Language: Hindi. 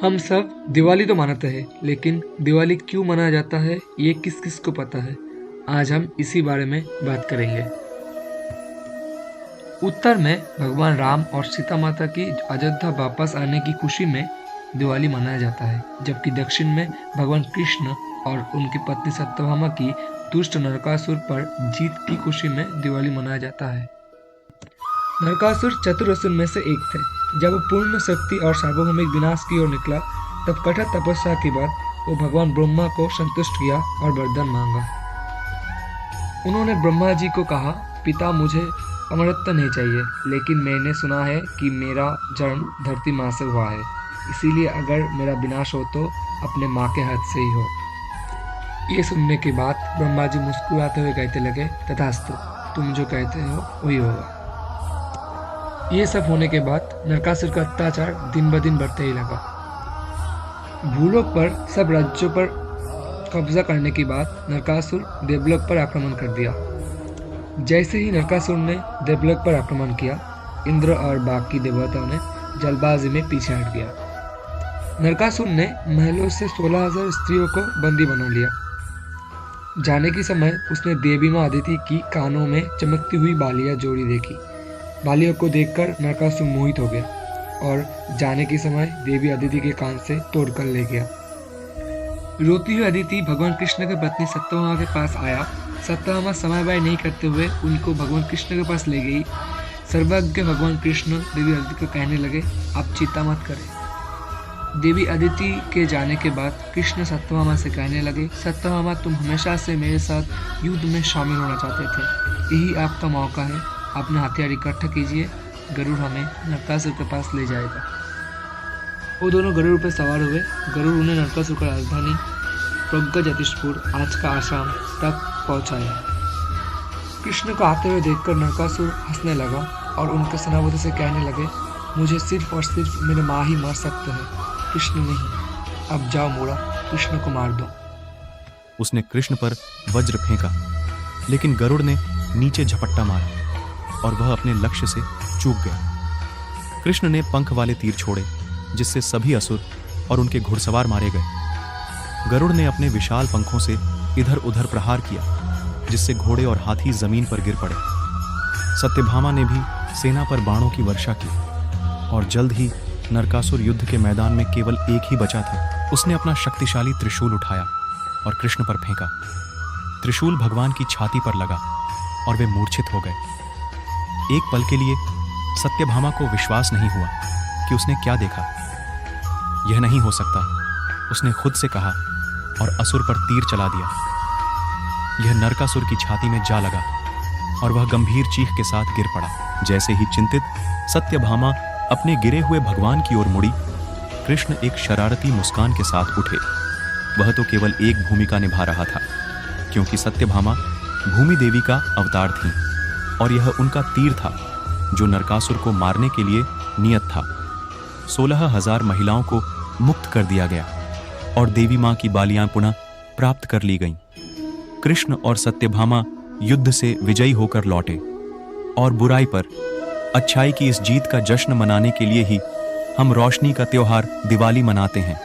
हम सब दिवाली तो मनाते हैं, लेकिन दिवाली क्यों मनाया जाता है ये किस किस को पता है। आज हम इसी बारे में बात करेंगे। उत्तर में भगवान राम और सीता माता की अयोध्या वापस आने की खुशी में दिवाली मनाया जाता है, जबकि दक्षिण में भगवान कृष्ण और उनकी पत्नी सत्यभामा की दुष्ट नरकासुर पर जीत की खुशी में दिवाली मनाया जाता है। नरकासुर चतुर में से एक थे। जब वो पूर्ण शक्ति और सार्वभौमिक विनाश की ओर निकला, तब कठोर तपस्या के बाद वो भगवान ब्रह्मा को संतुष्ट किया और वरदान मांगा। उन्होंने ब्रह्मा जी को कहा, पिता मुझे अमरत्व नहीं चाहिए, लेकिन मैंने सुना है कि मेरा जन्म धरती माँ से हुआ है, इसीलिए अगर मेरा विनाश हो तो अपने माँ के हाथ से ही हो। ये सुनने के बाद ब्रह्मा जी मुस्कुराते हुए कहते लगे, तथास्तु, तुम जो कहते हो वही होगा। ये सब होने के बाद नरकासुर का अत्याचार दिन ब दिन बढ़ते ही लगा। भूलोक पर सब राज्यों पर कब्जा करने के बाद नरकासुर देवलोक पर आक्रमण कर दिया। जैसे ही नरकासुर ने देवलोक पर आक्रमण किया, इंद्र और बाकी देवताओं ने जल्दबाजी में पीछे हट गया। नरकासुर ने महलों से 16,000 स्त्रियों को बंदी बना लिया। जाने के समय उसने देवी माँ अदिति की कानों में चमकती हुई बालियां जोड़ी देखी। बालियों को देखकर नरकासुर मोहित हो गया और जाने के समय देवी अदिति के कान से तोड़कर ले गया। रोती हुई अदिति भगवान कृष्ण की पत्नी सत्यभामा के पास आया। सत्यभामा समय व्यय नहीं करते हुए उनको भगवान कृष्ण के पास ले गई। सर्वज्ञ भगवान कृष्ण देवी अदिति को कहने लगे, आप चिंता मत करें। देवी अदिति के जाने के बाद कृष्ण सत्यभामा से कहने लगे, सत्यभामा, तुम हमेशा से मेरे साथ युद्ध में शामिल होना चाहते थे, यही आपका मौका है। अपने हथियार इकट्ठा कीजिए, गरुड़ हमें नरकासुर के पास ले जाएगा। वो दोनों गरुड़ पर सवार हुए। गरुड़ उन्हें नरकासुर की राजधानी प्रज्ञाज्योतिषपुर, आज का आसाम, तक पहुंचाया। कृष्ण को आते हुए देखकर नरकासुर हंसने लगा और उनके सेनापति से कहने लगे, मुझे सिर्फ और सिर्फ मेरे माँ ही मार सकते हैं, कृष्ण नहीं। अब जाओ मूढ़ा, कृष्ण को मार दो। उसने कृष्ण पर वज्र फेंका, लेकिन गरुड़ ने नीचे झपट्टा मारा और वह अपने लक्ष्य से चूक गया। कृष्ण ने पंख वाले तीर छोड़े, जिससे सभी असुर और उनके घुड़सवार मारे गए। गरुड़ ने अपने विशाल पंखों से इधर उधर प्रहार किया, जिससे घोड़े और हाथी जमीन पर गिर पड़े। सत्यभामा ने भी सेना पर बाणों की वर्षा की और जल्द ही नरकासुर युद्ध के मैदान में केवल एक ही बचा था। उसने अपना शक्तिशाली त्रिशूल उठाया और कृष्ण पर फेंका। त्रिशूल भगवान की छाती पर लगा और वे मूर्छित हो गए। एक पल के लिए सत्यभामा को विश्वास नहीं हुआ कि उसने क्या देखा। यह नहीं हो सकता, उसने खुद से कहा और असुर पर तीर चला दिया। यह नरकासुर की छाती में जा लगा और वह गंभीर चीख के साथ गिर पड़ा। जैसे ही चिंतित सत्यभामा अपने गिरे हुए भगवान की ओर मुड़ी, कृष्ण एक शरारती मुस्कान के साथ उठे। वह तो केवल एक भूमिका निभा रहा था, क्योंकि सत्यभामा भूमि देवी का अवतार थी और यह उनका तीर था जो नरकासुर को मारने के लिए नियत था। 16,000 महिलाओं को मुक्त कर दिया गया और देवी मां की बालियां पुनः प्राप्त कर ली गईं। कृष्ण और सत्यभामा युद्ध से विजयी होकर लौटे और बुराई पर अच्छाई की इस जीत का जश्न मनाने के लिए ही हम रोशनी का त्योहार दिवाली मनाते हैं।